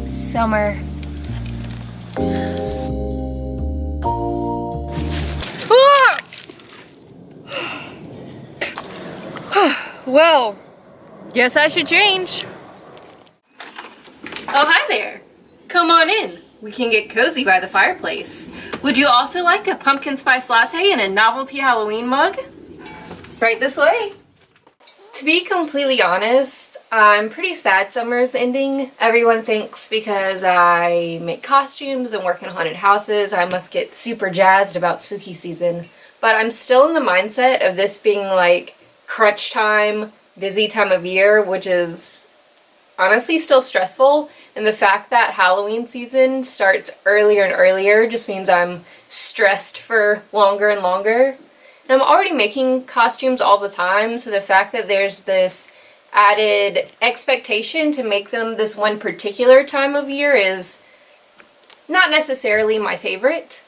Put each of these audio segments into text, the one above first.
Summer. Well, guess I should change. Oh, hi there. Come on in. We can get cozy by the fireplace. Would you also like a pumpkin spice latte and a novelty Halloween mug? Right this way. To be completely honest, I'm pretty sad summer's ending. Everyone thinks because I make costumes and work in haunted houses, I must get super jazzed about spooky season. But I'm still in the mindset of this being like crunch time, busy time of year, which is honestly still stressful. And the fact that Halloween season starts earlier and earlier just means I'm stressed for longer and longer. And I'm already making costumes all the time, so the fact that there's this added expectation to make them this one particular time of year is not necessarily my favorite.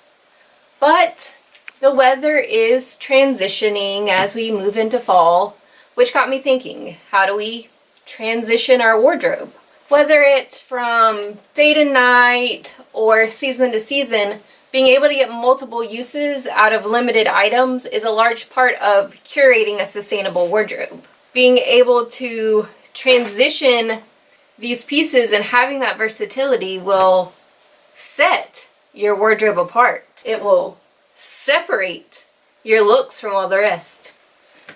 But the weather is transitioning as we move into fall, which got me thinking, how do we transition our wardrobe? Whether it's from day to night or season to season, being able to get multiple uses out of limited items is a large part of curating a sustainable wardrobe. Being able to transition these pieces and having that versatility will set your wardrobe apart. It will separate your looks from all the rest.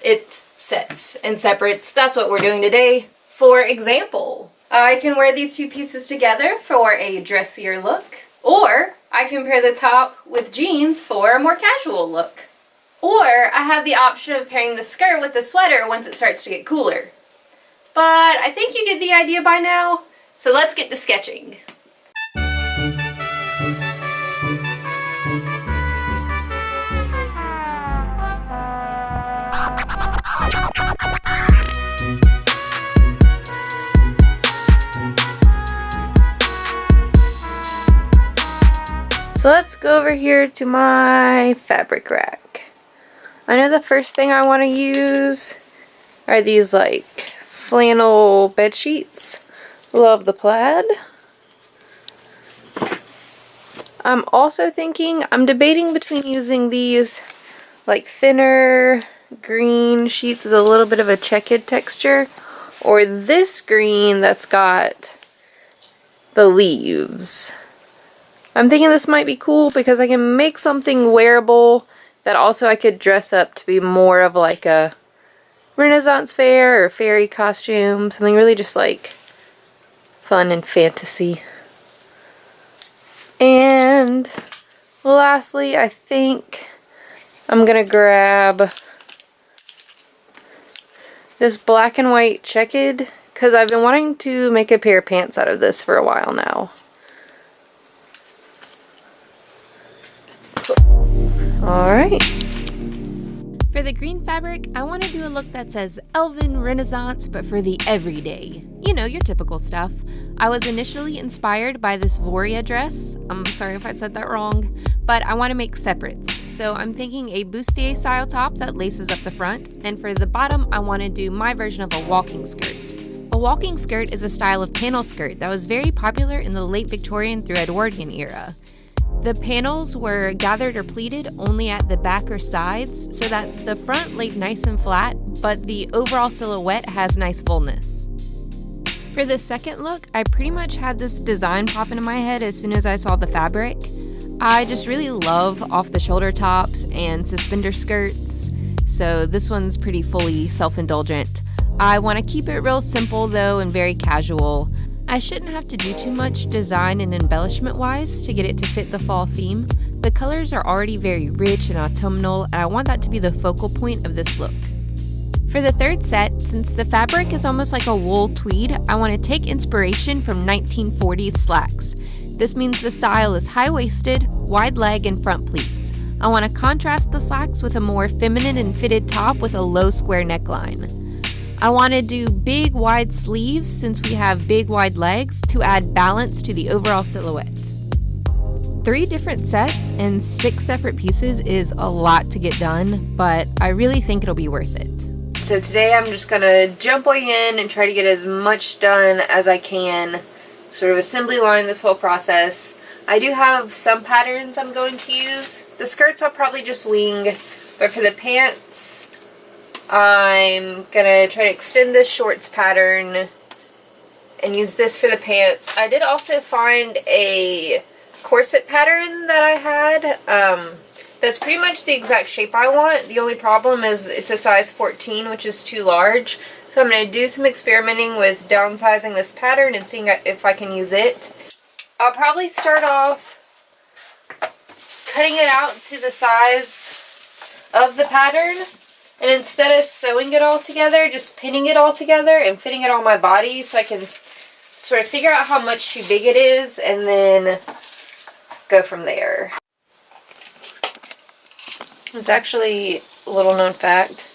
It sets and separates. That's what we're doing today. For example, I can wear these two pieces together for a dressier look, or I can pair the top with jeans for a more casual look. Or I have the option of pairing the skirt with the sweater once it starts to get cooler. But I think you get the idea by now, so let's get to sketching. So let's go over here to my fabric rack. I know the first thing I want to use are these like flannel bed sheets. Love the plaid. I'm also thinking, I'm debating between using these like thinner green sheets with a little bit of a checkered texture, or this green that's got the leaves. I'm thinking this might be cool because I can make something wearable that also I could dress up to be more of like a Renaissance fair or fairy costume. Something really just like fun and fantasy. And lastly, I think I'm gonna grab this black and white checkered because I've been wanting to make a pair of pants out of this for a while now. Alright. For the green fabric, I want to do a look that says Elven Renaissance, but for the everyday. You know, your typical stuff. I was initially inspired by this Voria dress. I'm sorry if I said that wrong, but I want to make separates. So I'm thinking a bustier style top that laces up the front, and for the bottom, I want to do my version of a walking skirt. A walking skirt is a style of panel skirt that was very popular in the late Victorian through Edwardian era. The panels were gathered or pleated only at the back or sides so that the front laid nice and flat, but the overall silhouette has nice fullness. For the second look, I pretty much had this design pop into my head as soon as I saw the fabric. I just really love off-the-shoulder tops and suspender skirts, so this one's pretty fully self-indulgent. I want to keep it real simple though and very casual. I shouldn't have to do too much design and embellishment wise to get it to fit the fall theme. The colors are already very rich and autumnal, and I want that to be the focal point of this look. For the third set, since the fabric is almost like a wool tweed, I want to take inspiration from 1940s slacks. This means the style is high-waisted, wide leg, and front pleats. I want to contrast the slacks with a more feminine and fitted top with a low square neckline. I want to do big wide sleeves since we have big wide legs to add balance to the overall silhouette. 3 different sets and 6 separate pieces is a lot to get done, but I really think it'll be worth it. So today I'm just gonna jump way in and try to get as much done as I can sort of assembly line this whole process. I do have some patterns I'm going to use. The skirts I'll probably just wing, but for the pants, I'm gonna try to extend this shorts pattern and use this for the pants. I did also find a corset pattern that I had that's pretty much the exact shape I want. The only problem is it's a size 14, which is too large. So I'm going to do some experimenting with downsizing this pattern and seeing if I can use it. I'll probably start off cutting it out to the size of the pattern, and instead of sewing it all together, just pinning it all together and fitting it on my body so I can sort of figure out how much too big it is and then go from there. It's actually a little known fact.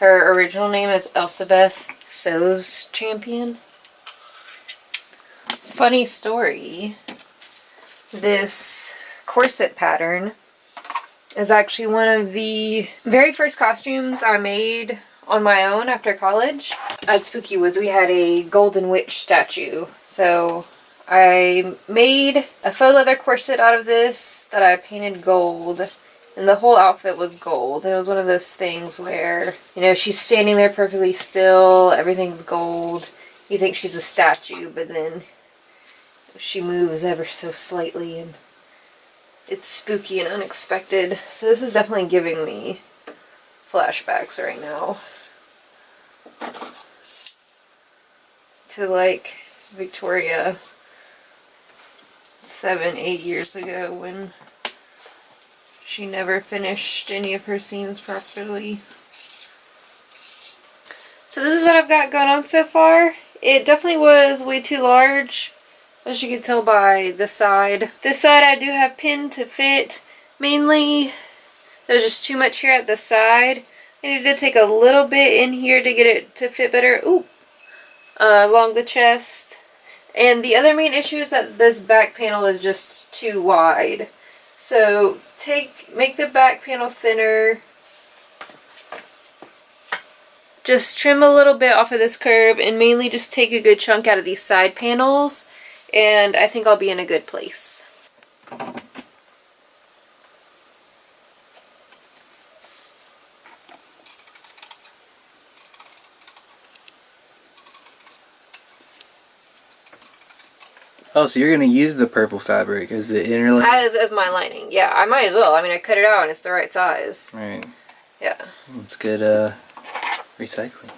Her original name is Elizabeth Sews Champion. Funny story. This corset pattern is actually one of the very first costumes I made on my own after college. At Spooky Woods we had a golden witch statue, so I made a faux leather corset out of this that I painted gold, and the whole outfit was gold. It was one of those things where, you know, she's standing there perfectly still, everything's gold, you think she's a statue, but then she moves ever so slightly and it's spooky and unexpected. So this is definitely giving me flashbacks right now to like Victoria 7-8 years ago when she never finished any of her seams properly. So this is what I've got going on so far. It definitely was way too large, as you can tell by the side. This side I do have pinned to fit. Mainly, there's just too much here at the side. I need to take a little bit in here to get it to fit better. Ooh, along the chest. And the other main issue is that this back panel is just too wide. So make the back panel thinner. Just trim a little bit off of this curve and mainly just take a good chunk out of these side panels, and I think I'll be in a good place. Oh, so you're going to use the purple fabric as the inner layer? As my lining, yeah. I might as well. I mean, I cut it out and it's the right size. Right. Yeah. It's good recycling.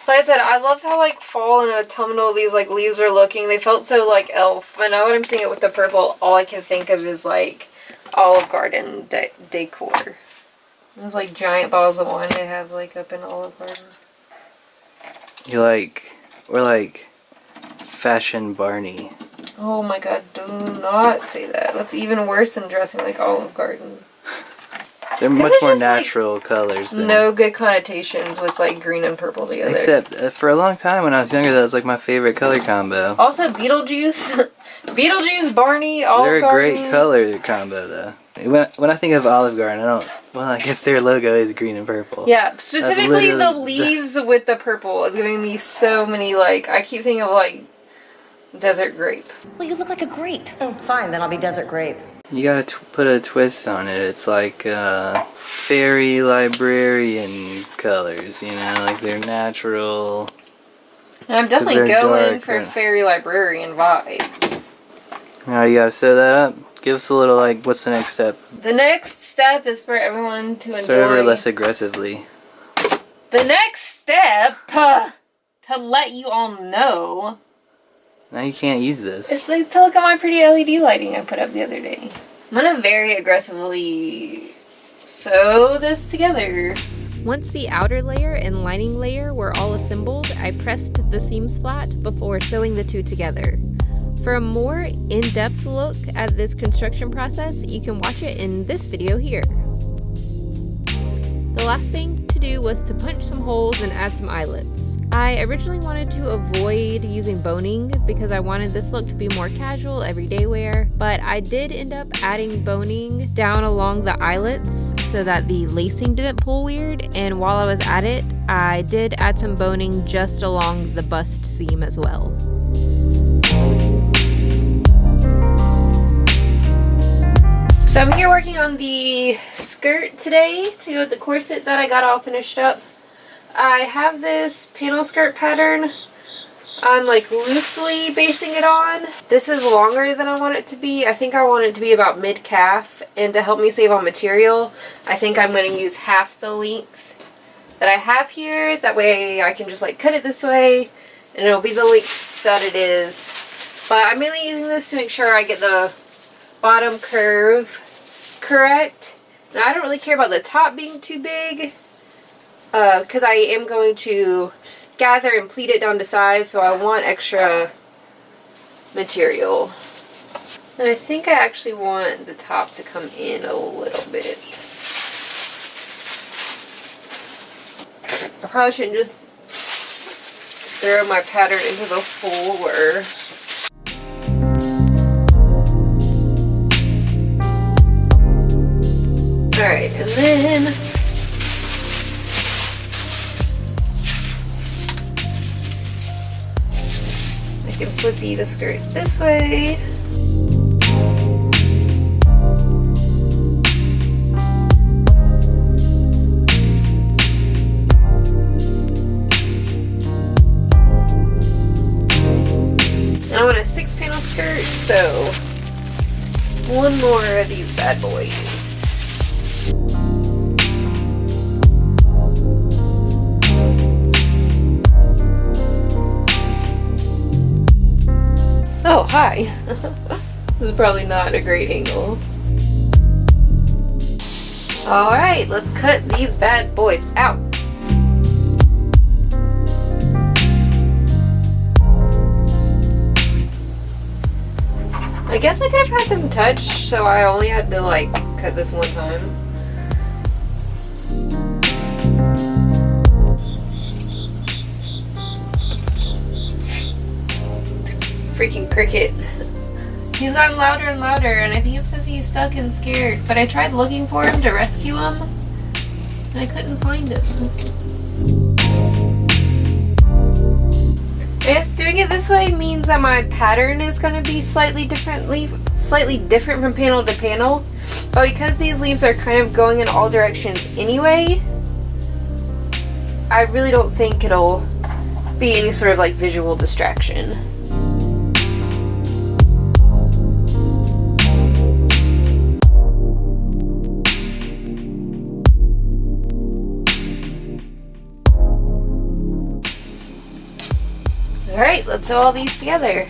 Like I said, I loved how like fall and autumnal these like leaves are looking. They felt so like elf. And now that I'm seeing it with the purple, all I can think of is like Olive Garden decor. Those like giant bottles of wine they have like up in Olive Garden. We're like Fashion Barney. Oh my god, do not say that. That's even worse than dressing like Olive Garden. They're much more natural like, colors. No good connotations with like green and purple together. Except for a long time when I was younger, that was like my favorite color combo. Also Beetlejuice. Beetlejuice, Barney, Olive Garden. They're a great color combo though. When I think of Olive Garden, I guess their logo is green and purple. Yeah, specifically the leaves with the purple is giving me so many like, I keep thinking of like desert grape. Well, you look like a grape. Oh, fine, then I'll be desert grape. You gotta put a twist on it. It's like fairy librarian colors, you know, like they're natural. And I'm definitely going for fairy librarian vibes. Now you gotta sew that up. Give us a little like, what's the next step? The next step is for everyone to enjoy. Serve her less aggressively. The next step, to let you all know. Now you can't use this. It's like to look at my pretty LED lighting I put up the other day. I'm gonna very aggressively sew this together. Once the outer layer and lining layer were all assembled, I pressed the seams flat before sewing the two together. For a more in-depth look at this construction process, you can watch it in this video here. The last thing to do was to punch some holes and add some eyelets. I originally wanted to avoid using boning because I wanted this look to be more casual, everyday wear, but I did end up adding boning down along the eyelets so that the lacing didn't pull weird, and while I was at it, I did add some boning just along the bust seam as well. So I'm here working on the skirt today to go with the corset that I got all finished up. I have this panel skirt pattern. I'm like loosely basing it on. This is longer than I want it to be. I think I want it to be about mid-calf, and to help me save on material, I think I'm going to use half the length that I have here. That way I can just like cut it this way and it'll be the length that it is. But I'm mainly using this to make sure I get the bottom curve correct. Now I don't really care about the top being too big because I am going to gather and pleat it down to size, so I want extra material. And I think I actually want the top to come in a little bit. I probably shouldn't just throw my pattern into the floor. Alright, and then I can flippy the skirt this way. I want a 6-panel skirt, so one more of these bad boys. Oh, hi. This is probably not a great angle. Alright, let's cut these bad boys out. I guess I could have had them touch, so I only had to like cut this one time. Freaking cricket. He's gotten louder and louder, and I think it's because he's stuck and scared. But I tried looking for him to rescue him, and I couldn't find him. I guess doing it this way means that my pattern is going to be slightly different from panel to panel. But because these leaves are kind of going in all directions anyway, I really don't think it'll be any sort of like visual distraction. Alright, let's sew all these together.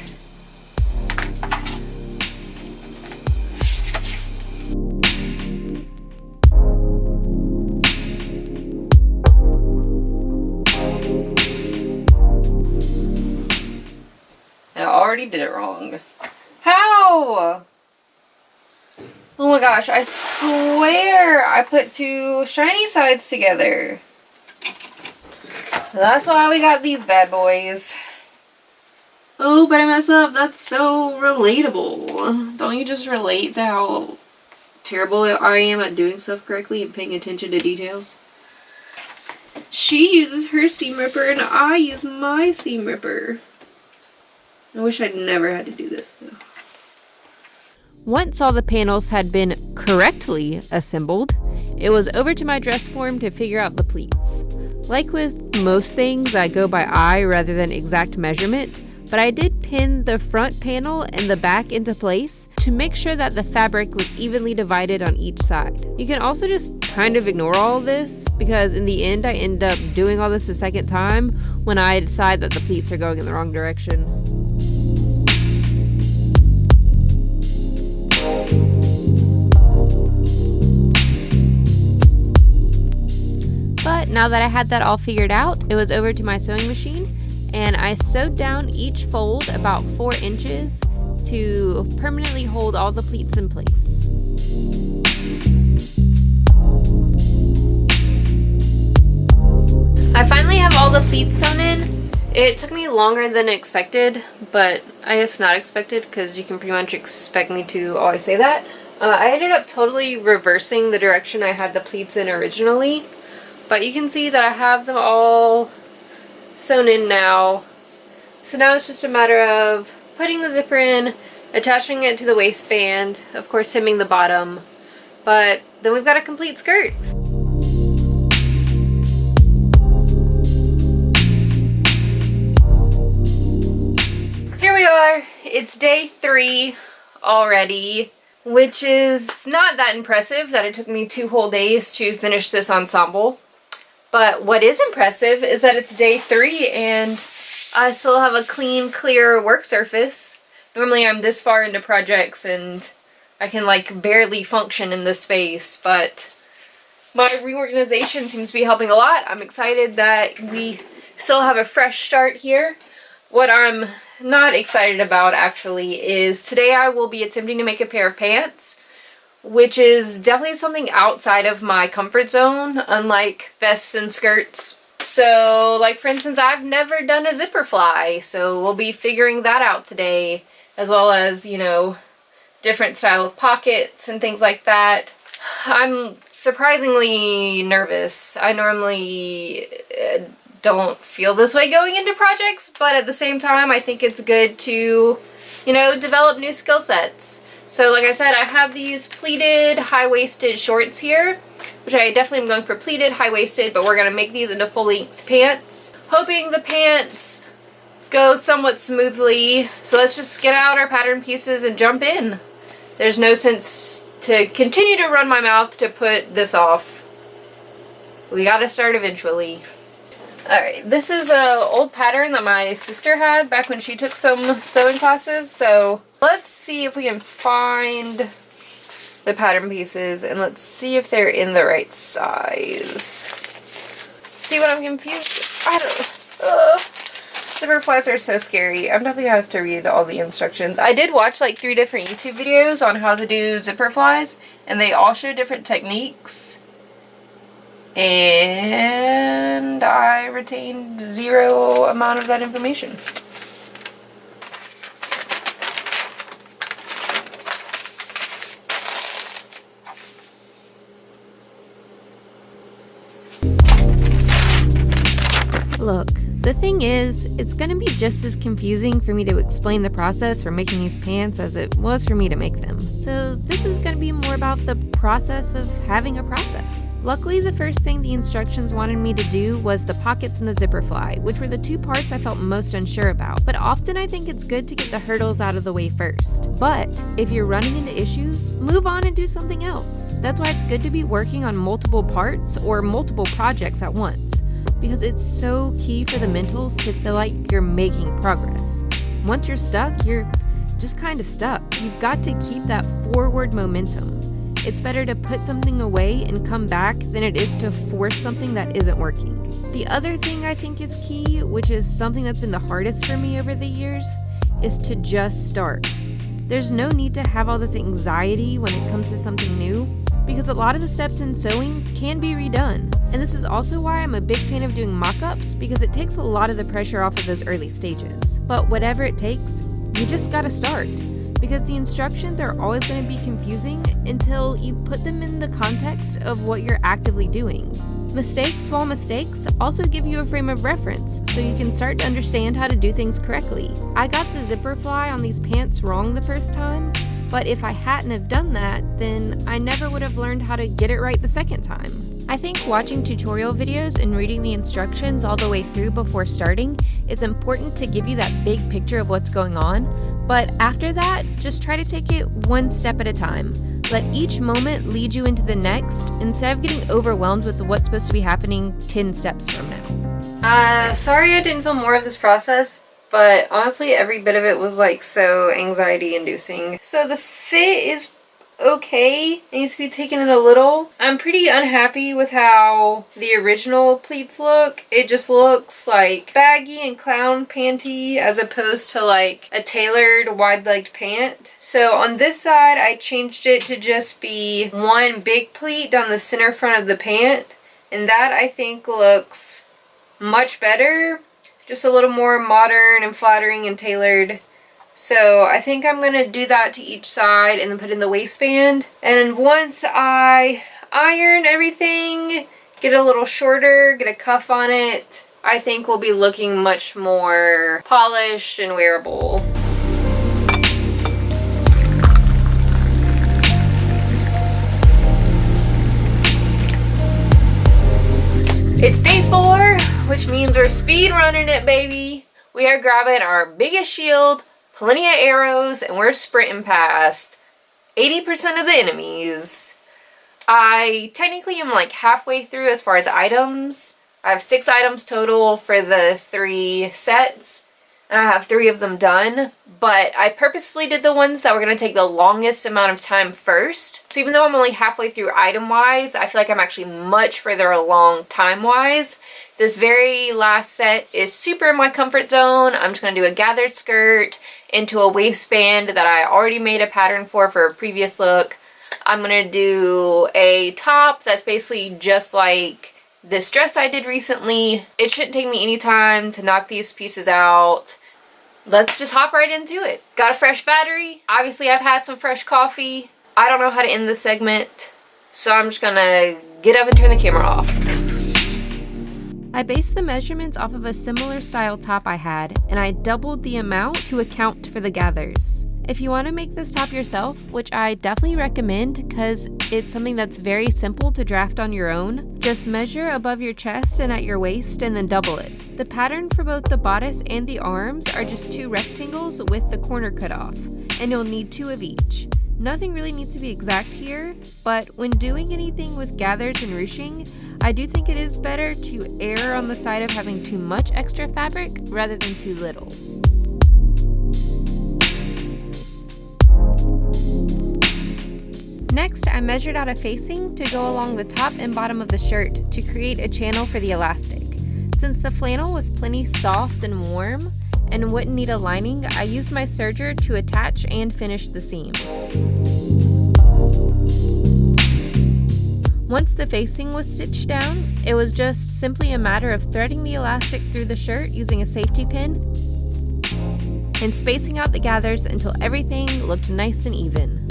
I already did it wrong. How? Oh my gosh, I swear I put 2 shiny sides together. That's why we got these bad boys. Oh, but I messed up. That's so relatable. Don't you just relate to how terrible I am at doing stuff correctly and paying attention to details? She uses her seam ripper and I use my seam ripper. I wish I'd never had to do this though. Once all the panels had been correctly assembled, it was over to my dress form to figure out the pleats. Like with most things, I go by eye rather than exact measurement, but I did pin the front panel and the back into place to make sure that the fabric was evenly divided on each side. You can also just kind of ignore all of this, because in the end I end up doing all this a second time when I decide that the pleats are going in the wrong direction. But now that I had that all figured out, it was over to my sewing machine, and I sewed down each fold about 4 inches to permanently hold all the pleats in place. I finally have all the pleats sewn in. It took me longer than expected, but I guess not expected because you can pretty much expect me to always say that. I ended up totally reversing the direction I had the pleats in originally, but you can see that I have them all sewn in now. So now it's just a matter of putting the zipper in, attaching it to the waistband, of course hemming the bottom, but then we've got a complete skirt. Here we are. It's day 3 already, which is not that impressive that it took me 2 whole days to finish this ensemble. But what is impressive is that it's day 3 and I still have a clean, clear work surface. Normally I'm this far into projects and I can like barely function in this space, but my reorganization seems to be helping a lot. I'm excited that we still have a fresh start here. What I'm not excited about actually is today I will be attempting to make a pair of pants, which is definitely something outside of my comfort zone, unlike vests and skirts. So, like for instance, I've never done a zipper fly, so we'll be figuring that out today, as well as, you know, different style of pockets and things like that. I'm surprisingly nervous. I normally don't feel this way going into projects, but at the same time I think it's good to, you know, develop new skill sets. So like I said, I have these pleated high-waisted shorts here, which I definitely am going for pleated high-waisted, but we're going to make these into full-length pants. Hoping the pants go somewhat smoothly. So let's just get out our pattern pieces and jump in. There's no sense to continue to run my mouth to put this off. We gotta start eventually. Alright, this is an old pattern that my sister had back when she took some sewing classes, so let's see if we can find the pattern pieces and let's see if they're in the right size. See what I'm confused? I don't. Zipper flies are so scary. I'm definitely gonna have to read all the instructions. I did watch like 3 different YouTube videos on how to do zipper flies, and they all show different techniques. And I retained 0 amount of that information. Look, the thing is, it's gonna be just as confusing for me to explain the process for making these pants as it was for me to make them. So this is gonna be more about the process of having a process. Luckily, the first thing the instructions wanted me to do was the pockets and the zipper fly, which were the 2 parts I felt most unsure about. But often I think it's good to get the hurdles out of the way first. But if you're running into issues, move on and do something else. That's why it's good to be working on multiple parts or multiple projects at once, because it's so key for the mentals to feel like you're making progress. Once you're stuck, you're just kind of stuck. You've got to keep that forward momentum. It's better to put something away and come back than it is to force something that isn't working. The other thing I think is key, which is something that's been the hardest for me over the years, is to just start. There's no need to have all this anxiety when it comes to something new, because a lot of the steps in sewing can be redone. And this is also why I'm a big fan of doing mock-ups, because it takes a lot of the pressure off of those early stages. But whatever it takes, you just gotta start, because the instructions are always going to be confusing until you put them in the context of what you're actively doing. Mistakes, while mistakes, also give you a frame of reference, so you can start to understand how to do things correctly. I got the zipper fly on these pants wrong the first time, but if I hadn't have done that, then I never would have learned how to get it right the second time. I think watching tutorial videos and reading the instructions all the way through before starting is important to give you that big picture of what's going on, but after that, just try to take it one step at a time. Let each moment lead you into the next, instead of getting overwhelmed with what's supposed to be happening 10 steps from now. Sorry I didn't film more of this process, but honestly every bit of it was like so anxiety inducing. So the fit is okay. It needs to be taken in a little. I'm pretty unhappy with how the original pleats look. It just looks like baggy and clown panty as opposed to like a tailored wide-legged pant. So on this side I changed it to just be one big pleat down the center front of the pant, and that I think looks much better. Just a little more modern and flattering and tailored. So I think I'm going to do that to each side and then put in the waistband. And once I iron everything, get it a little shorter, get a cuff on it, I think we'll be looking much more polished and wearable. which means we're speed running it, baby. We are grabbing our biggest shield, plenty of arrows, and we're sprinting past 80% of the enemies. I technically am like halfway through as far as items. I have 6 items total for the 3 sets, and I have 3 of them done, but I purposefully did the ones that were going to take the longest amount of time first. So even though I'm only halfway through item-wise, I feel like I'm actually much further along time-wise. This very last set is super in my comfort zone. I'm just going to do a gathered skirt into a waistband that I already made a pattern for a previous look. I'm going to do a top that's basically just like this dress I did recently. It shouldn't take me any time to knock these pieces out. Let's just hop right into it. Got a fresh battery. Obviously, I've had some fresh coffee. I don't know how to end this segment, so I'm just gonna get up and turn the camera off. I based the measurements off of a similar style top I had, and I doubled the amount to account for the gathers. If you want to make this top yourself, which I definitely recommend because it's something that's very simple to draft on your own, just measure above your chest and at your waist and then double it. The pattern for both the bodice and the arms are just 2 rectangles with the corner cut off, and you'll need 2 of each. Nothing really needs to be exact here, but when doing anything with gathers and ruching, I do think it is better to err on the side of having too much extra fabric rather than too little. Next, I measured out a facing to go along the top and bottom of the shirt to create a channel for the elastic. Since the flannel was plenty soft and warm and wouldn't need a lining, I used my serger to attach and finish the seams. Once the facing was stitched down, it was just simply a matter of threading the elastic through the shirt using a safety pin and spacing out the gathers until everything looked nice and even.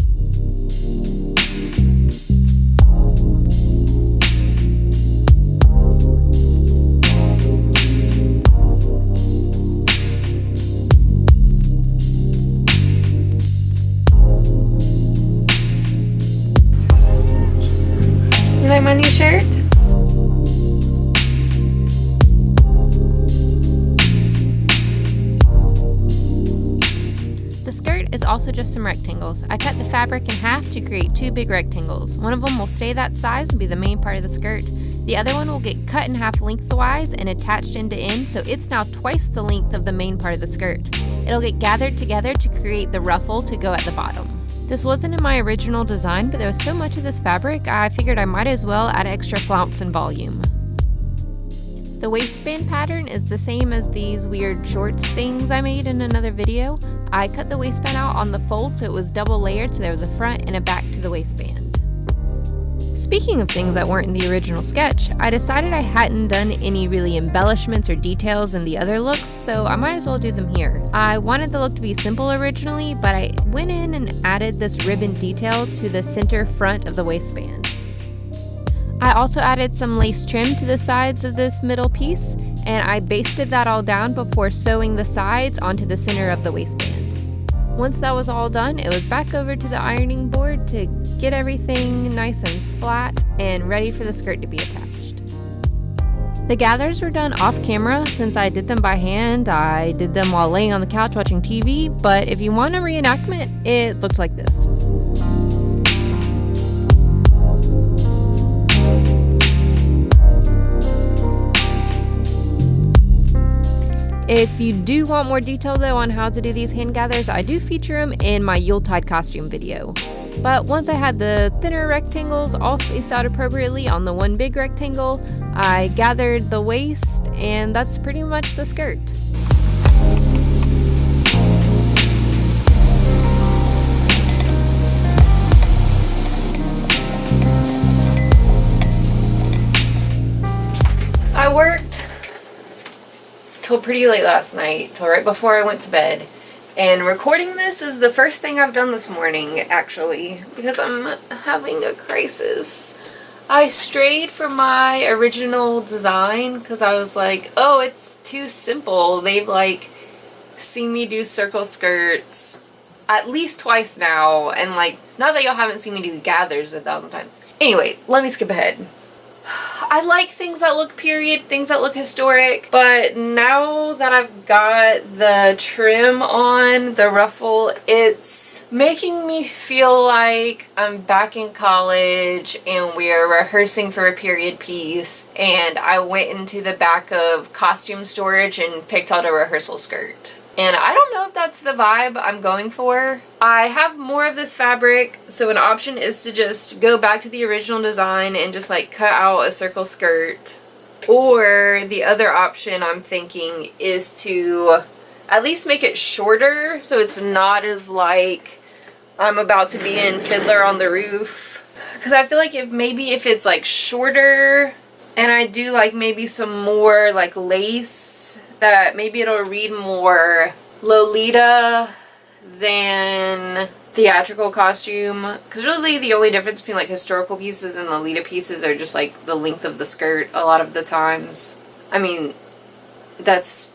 You like my new shirt? The skirt is also just some rectangles. I cut the fabric in half to create 2 big rectangles. One of them will stay that size and be the main part of the skirt. The other one will get cut in half lengthwise and attached end to end, so it's now twice the length of the main part of the skirt. It'll get gathered together to create the ruffle to go at the bottom. This wasn't in my original design, but there was so much of this fabric, I figured I might as well add extra flounce and volume. The waistband pattern is the same as these weird shorts things I made in another video. I cut the waistband out on the fold so it was double layered, so there was a front and a back to the waistband. Speaking of things that weren't in the original sketch, I decided I hadn't done any really embellishments or details in the other looks, so I might as well do them here. I wanted the look to be simple originally, but I went in and added this ribbon detail to the center front of the waistband. I also added some lace trim to the sides of this middle piece, and I basted that all down before sewing the sides onto the center of the waistband. Once that was all done, it was back over to the ironing board to get everything nice and flat and ready for the skirt to be attached. The gathers were done off camera since I did them by hand. I did them while laying on the couch watching TV, but if you want a reenactment, it looks like this. If you do want more detail though on how to do these hand gathers, I do feature them in my Yuletide costume video. But once I had the thinner rectangles all spaced out appropriately on the one big rectangle, I gathered the waist, and that's pretty much the skirt. I worked till pretty late last night, till right before I went to bed. And recording this is the first thing I've done this morning, actually, because I'm having a crisis. I strayed from my original design because I was like, oh, it's too simple. They've like seen me do circle skirts at least twice now, and like, not that y'all haven't seen me do gathers 1,000 times. Anyway, let me skip ahead. I like things that look period, things that look historic, but now that I've got the trim on, the ruffle, it's making me feel like I'm back in college and we're rehearsing for a period piece and I went into the back of costume storage and picked out a rehearsal skirt. And I don't know if that's the vibe I'm going for. I have more of this fabric, so an option is to just go back to the original design and just like cut out a circle skirt. Or the other option I'm thinking is to at least make it shorter so it's not as like I'm about to be in Fiddler on the Roof. Because I feel like if it's like shorter and I do like maybe some more like lace, that maybe it'll read more Lolita than theatrical costume. Because really the only difference between like historical pieces and Lolita pieces are just like the length of the skirt a lot of the times. I mean, that's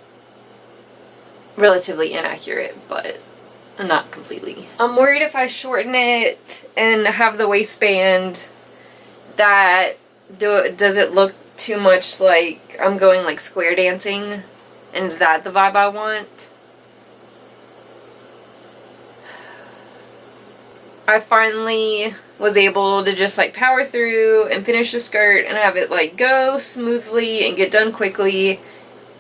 relatively inaccurate, but not completely. I'm worried if I shorten it and have the waistband that does it look too much like I'm going like square dancing. And is that the vibe I want? I finally was able to just like power through and finish the skirt and have it like go smoothly and get done quickly.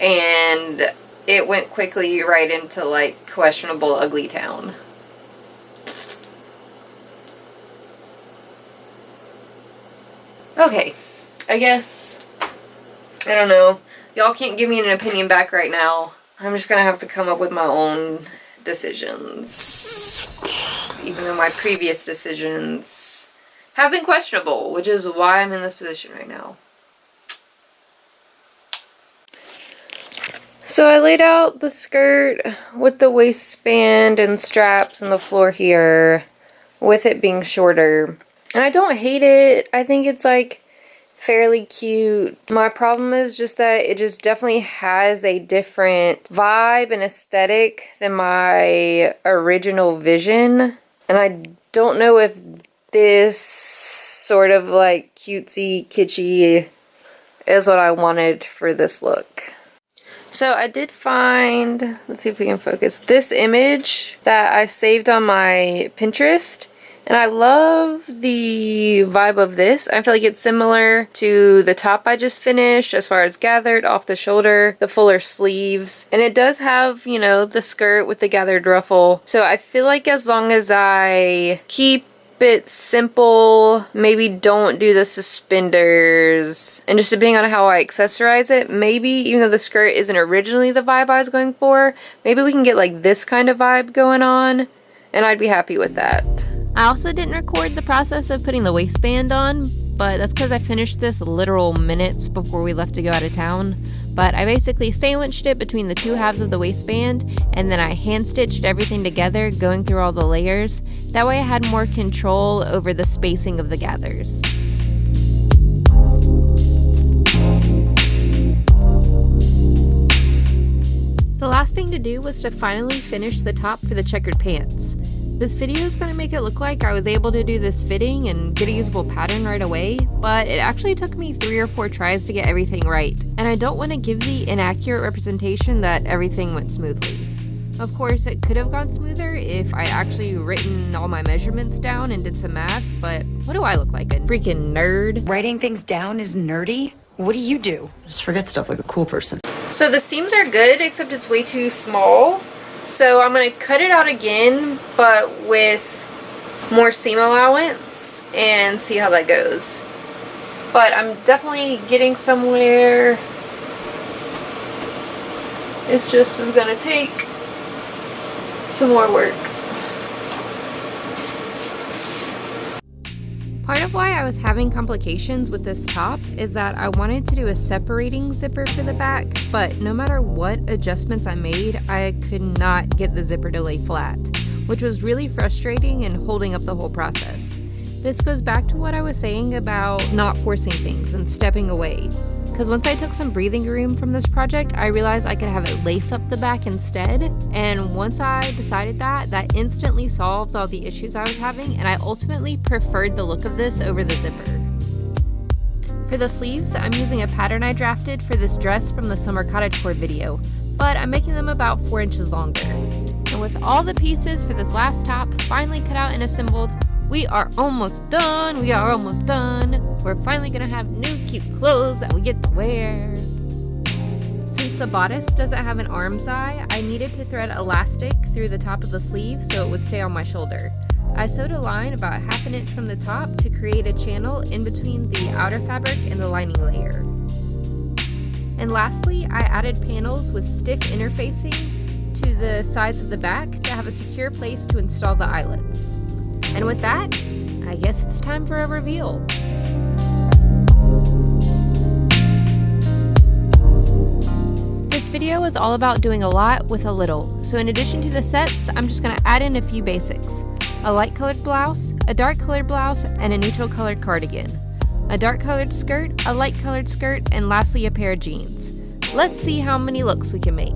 And it went quickly right into like questionable ugly town. Okay, I guess, I don't know. Y'all can't give me an opinion back right now. I'm just gonna have to come up with my own decisions. Even though my previous decisions have been questionable, which is why I'm in this position right now. So I laid out the skirt with the waistband and straps and the floor here, with it being shorter. And I don't hate it. I think it's like fairly cute. My problem is just that it just definitely has a different vibe and aesthetic than my original vision. And I don't know if this sort of like cutesy, kitschy is what I wanted for this look. So I did find, let's see if we can focus, this image that I saved on my Pinterest. And I love the vibe of this. I feel like it's similar to the top I just finished as far as gathered off the shoulder, the fuller sleeves. And it does have, you know, the skirt with the gathered ruffle. So I feel like as long as I keep it simple, maybe don't do the suspenders, and just depending on how I accessorize it, maybe even though the skirt isn't originally the vibe I was going for, maybe we can get like this kind of vibe going on, and I'd be happy with that. I also didn't record the process of putting the waistband on, but that's because I finished this literal minutes before we left to go out of town. But I basically sandwiched it between the two halves of the waistband, and then I hand stitched everything together, going through all the layers. That way I had more control over the spacing of the gathers. The last thing to do was to finally finish the top for the checkered pants. This video is going to make it look like I was able to do this fitting and get a usable pattern right away, but it actually took me 3 or 4 tries to get everything right, and I don't want to give the inaccurate representation that everything went smoothly. Of course, it could have gone smoother if I actually written all my measurements down and did some math, but what do I look like, a freaking nerd? Writing things down is nerdy? What do? Just forget stuff like a cool person. So the seams are good, except it's way too small. So I'm going to cut it out again, but with more seam allowance, and see how that goes. But I'm definitely getting somewhere. It's just is going to take some more work. Part of why I was having complications with this top is that I wanted to do a separating zipper for the back, but no matter what adjustments I made, I could not get the zipper to lay flat, which was really frustrating and holding up the whole process. This goes back to what I was saying about not forcing things and stepping away. Because once I took some breathing room from this project, I realized I could have it lace up the back instead. And once I decided that instantly solved all the issues I was having, and I ultimately preferred the look of this over the zipper. For the sleeves, I'm using a pattern I drafted for this dress from the summer cottagecore video, but I'm making them about 4 inches longer. And with all the pieces for this last top finally cut out and assembled, we are almost done. We're finally gonna have new cute clothes that we get to wear. Since the bodice doesn't have an arm's eye, I needed to thread elastic through the top of the sleeve so it would stay on my shoulder. I sewed a line about 1/2 inch from the top to create a channel in between the outer fabric and the lining layer. And lastly, I added panels with stiff interfacing to the sides of the back to have a secure place to install the eyelets. And with that, I guess it's time for a reveal. This video is all about doing a lot with a little, so in addition to the sets, I'm just going to add in a few basics. A light colored blouse, a dark colored blouse, and a neutral colored cardigan. A dark colored skirt, a light colored skirt, and lastly a pair of jeans. Let's see how many looks we can make.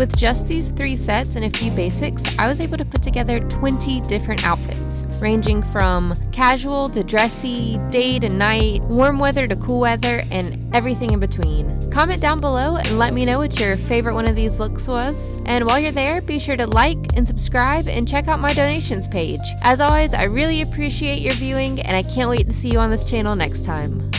With just these 3 sets and a few basics, I was able to put together 20 different outfits, ranging from casual to dressy, day to night, warm weather to cool weather, and everything in between. Comment down below and let me know what your favorite one of these looks was. And while you're there, be sure to like and subscribe and check out my donations page. As always, I really appreciate your viewing, and I can't wait to see you on this channel next time.